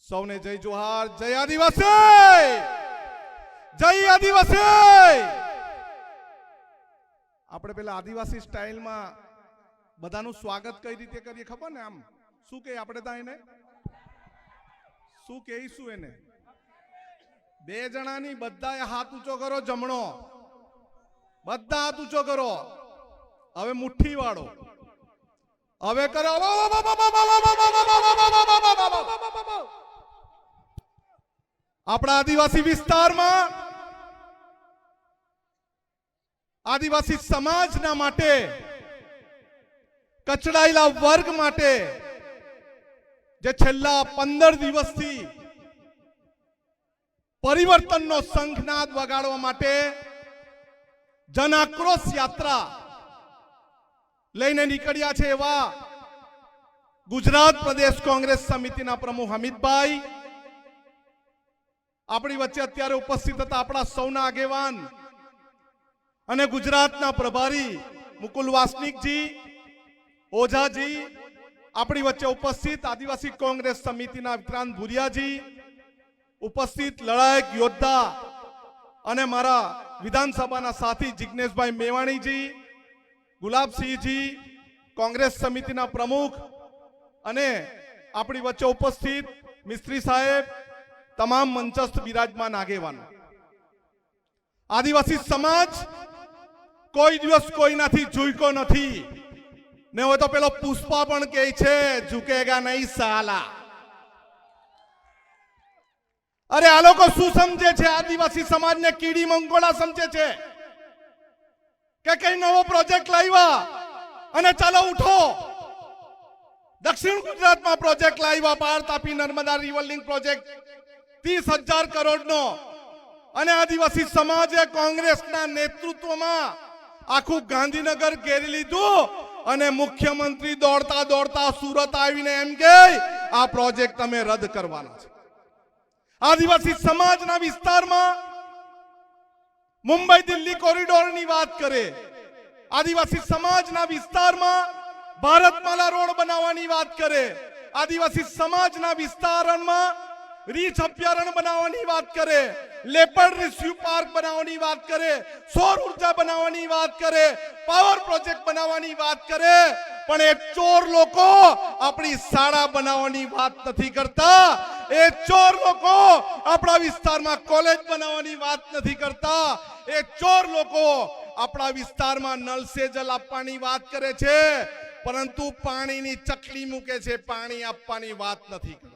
સૌને જય જોહાર, જય આદિવાસી, જય આદિવાસી। આપણે પેલા આદિવાસી સ્ટાઇલમાં બધાનું સ્વાગત કઈ રીતે કરીએ ખબર ને? આમ શું કે આપણે ત્યાં એને શું કહીશું? એને બે જણાની બધાએ હાથ ઊંચો કરો, જમણો બધા હાથ ઊંચો કરો। હવે મુઠ્ઠી વાળો હવે કરો। આપણા આદિવાસી વિસ્તારમાં આદિવાસી સમાજના માટે, કચડાયેલા વર્ગ માટે જે છેલ્લા 15 દિવસથી પરિવર્તનનો શંખનાદ વગાડવા માટે જન આક્રોશ યાત્રા લઈને નીકળ્યા છે એવા ગુજરાત પ્રદેશ કોંગ્રેસ સમિતિના પ્રમુખ હમીદભાઈ આપણી વચ્ચે અત્યારે ઉપસ્થિત હતા। આપણા સૌના આગેવાન અને ગુજરાતના પ્રભારી મુકુલ વાસનિકજી, ઓઝાજી આપણી વચ્ચે ઉપસ્થિત, આદિવાસી કોંગ્રેસ સમિતિના વિક્રાંત ભુરિયાજી ઉપસ્થિત, લડાયક યોદ્ધા અને મારા વિધાનસભાના સાથી જિગ્નેશભાઈ મેવાણીજી, ગુલાબસિંહજી કોંગ્રેસ સમિતિના પ્રમુખ અને આપણી વચ્ચે ઉપસ્થિત મિસ્ત્રી સાહેબ, તમામ મંચસ્થ બિરાજમાન આગેવાનો। આદિવાસી સમાજ કોઈ દિવસ કોઈનાથી ઝૂક્યો નથી ને હોય તો પેલો પુષ્પા પણ કહે છે ઝુકેગા નહીં સાલા। અરે આ લોકો શું સમજે છે? આદિવાસી સમાજને કીડી મંગોળા સમજે છે કે કઈ નવો પ્રોજેક્ટ લાવ્યા અને ચાલો ઉઠો। દક્ષિણ ગુજરાતમાં પ્રોજેક્ટ લાવ્યા, પાર Tapi Narmada river link project 30,000 કરોડનો, અને આદિવાસી સમાજે કોંગ્રેસના નેતૃત્વમાં આખું ગાંધીનગર ઘેરી લીધું અને મુખ્યમંત્રી દોડતા દોડતા સુરત આવીને એમ કે આ પ્રોજેક્ટ અમે રદ કરવાના છે। આદિવાસી સમાજના વિસ્તારમાં મુંબઈ દિલ્હી કોરિડોરની વાત કરે, આદિવાસી સમાજના વિસ્તારમાં ભારતમાલા રોડ બનાવવાની વાત કરે, આદિવાસી સમાજના વિસ્તારમાં રીછ અભયારણ્ય બનાવવાની વાત કરે, લેપર્ડ રિસ્યુ પાર્ક બનાવવાની વાત કરે, સૌર ઉર્જા બનાવવાની વાત કરે, પાવર પ્રોજેક્ટ બનાવવાની વાત કરે, પણ એ ચોર લોકો આપણી શાળા બનાવવાની વાત નથી કરતા। એ ચોર લોકો આપણા વિસ્તારમાં કોલેજ બનાવવાની વાત નથી કરતા। એ ચોર લોકો આપણા વિસ્તારમાં નળ સે જલ આપવાની વાત કરે છે, પરંતુ પાણીની ચકલી મૂકે છે, પાણી આપવાની વાત નથી કરતા।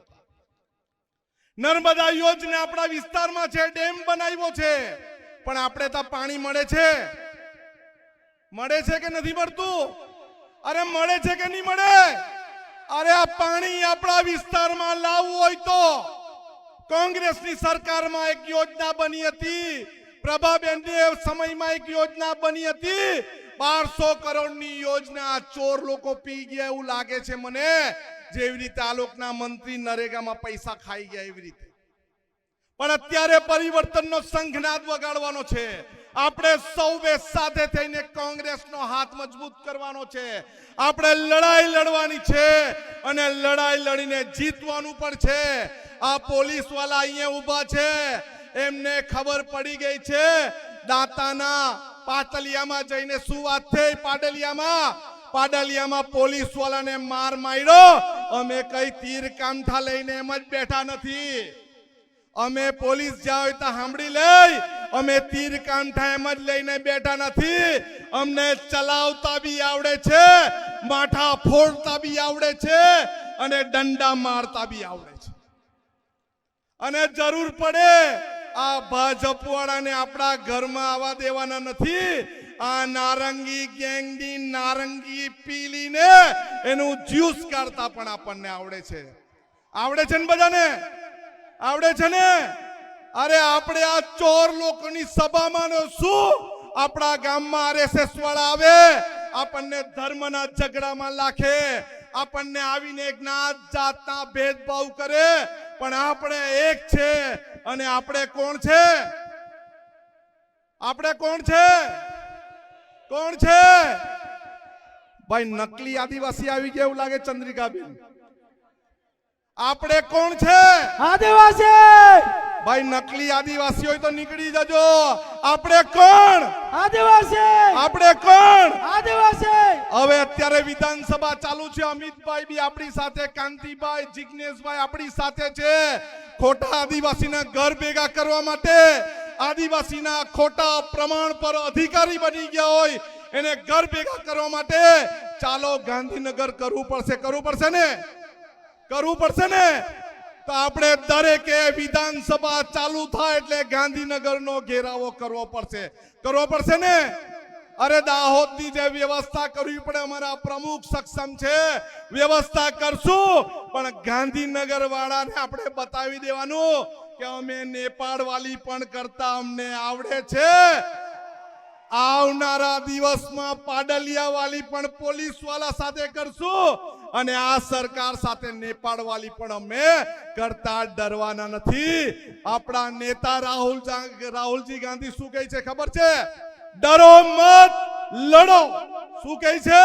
નર્મદા યોજના આપણા વિસ્તારમાં છે, ડેમ બનાવ્યો છે, પણ આપણે ત્યાં પાણી મળે છે? મળે છે કે નથી મળતું? અરે મળે છે કે નહીં મળે? અરે આ પાણી આપણા વિસ્તારમાં લાવવું હોય તો કોંગ્રેસની સરકારમાં એક યોજના બની હતી, પ્રભાબેનના સમયમાં એક યોજના બની હતી, 1200 કરોડની યોજના। ચોર લોકો પી ગયા એવું લાગે છે મને, જેવી રીતે આ લોકના મંત્રી નરેગામાં પૈસા ખાઈ ગયા એવી રીતે। પણ અત્યારે પરિવર્તનનો શંખનાદ વગાડવાનો છે। આપણે સૌએ સાથે થઈને કોંગ્રેસનો હાથ મજબૂત કરવાનો છે। આપણે લડાઈ લડવાની છે અને લડાઈ લડીને જીતવાનું પણ છે। આ પોલીસ વાળા અહીંયા ઊભા છે, એમને ખબર પડી ગઈ છે દાંતાના પાટલિયામાં જઈને શું વાત થઈ। પાડલિયામાં પોલીસ વાળાને માર માર્યો, અમે કઈ તીર કામઠા લઈને એમ જ બેઠા નથી। અમે પોલીસ જાય તો સાંભળી લઈ, અમે તીર કામઠા એમ જ લઈને બેઠા નથી। અમને ચલાવતા બી આવડે છે, માથા ફોડતા બી આવડે છે અને દંડા મારતા બી આવડે છે। અને જરૂર પડે આ ભાજપ વાળાને આપણા ઘરમાં આવવા દેવાના નથી। આ નારંગી ગેંગની નારંગી પીલીને એનું જ્યુસ કાઢતા પણ આપણને આવડે છે। આવડે છે ને બધાને? આવડે છે ને? અરે આપણે આ ચોર લોકોની સભામાં શું આપણા ગામમાં આરએસએસ વાળા આવે, આપણને ધર્મના ઝઘડામાં લાખે, આપણને આવીને જ્ઞાત જાતના ભેદભાવ કરે, પણ આપણે એક છે। અને આપણે કોણ છે? આપણે કોણ છે? કોણ છે ભાઈ? નકલી આદિવાસી આવી ગયા એવું લાગે ચંદ્રિકાબેન। આપણે કોણ છે? આદિવાસી ભાઈ નકલી આદિવાસી હોય તો નીકળી જજો. આપણે કોણ? આદિવાસી આપણે કોણ? આદિવાસી હવે અત્યારે વિધાનસભા ચાલુ છે. અમિતભાઈ બી આપણી સાથે, કાંતિભાઈ, જિગ્નેશભાઈ આપણી સાથે છે. ખોટા આદિવાસીના ઘર ભેગા કરવા માટે, આદિવાસીના ખોટા પ્રમાણપત્ર અધિકારી બની ગયા હોય એને ઘર ભેગા કરવા માટે ચાલો ગાંધીનગર કરવું પડશે. કરવું પડશે ને? કરવું પડશે ને? તો આપણે દરેકે વિધાનસભા ચાલુ થાય એટલે ગાંધીનગરનો ઘેરાવો કરવો પડશે. કરવો પડશે ને? અરે દાહોદની જે વ્યવસ્થા કરવી પડે, અમારા પ્રમુખ સક્ષમ છે, વ્યવસ્થા કરશું. પણ ગાંધીનગર વાળાને આપણે બતાવી દેવાનું કે અમે નેપાળ વાલી પણ કરતા અમને આવડે છે. આવનારા દિવસમાં પાડલિયા વાલી પણ પોલીસ વાળા સાથે કરશું અને આ સરકાર સાથે નેપાળ વાલી પણ અમે કરતા ડરવાના નથી. આપણા નેતા રાહુલજી ગાંધી શું કહે છે ખબર છે? ડરો મત, લડો. શું કહે છે?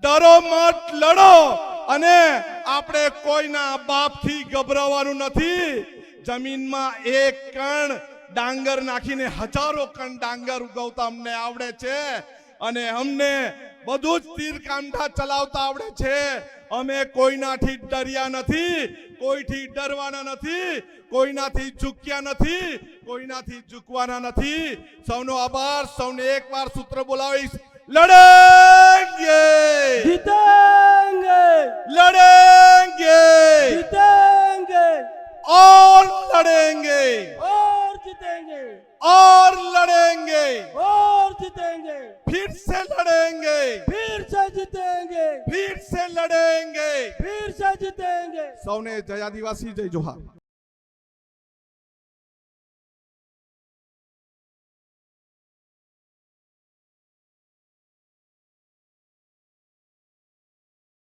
ડરો મત, લડો. અને આપણે કોઈના બાપથી ગભરાવાનું નથી. જમીનમાં એક કણ ડાંગર નાખીને હજારો કણ ડાંગર ઉગવતા અમને આવડે છે અને અમને બધું જ તીર કાંઠા ચલાવતા આવડે છે. અમે કોઈનાથી ડર્યા નથી, કોઈથી ડરવાના નથી, કોઈનાથી ઝૂક્યા નથી, કોઈનાથી ઝૂકવાના નથી. સૌનો આભાર. સૌને એકવાર સૂત્ર બોલાવીશ. લડેંગે, જીતેંગે, લડેંगे, जीतेंगे और लड़ेंगे, और जीतेंगे, और लड़ेंगे, और जीतेंगे, फिर से लड़ेंगे, फिर से जीतेंगे, फिर से लड़ेंगे. फिर से जीतेंगे. સૌને જય આદિવાસી, જય જોહાર.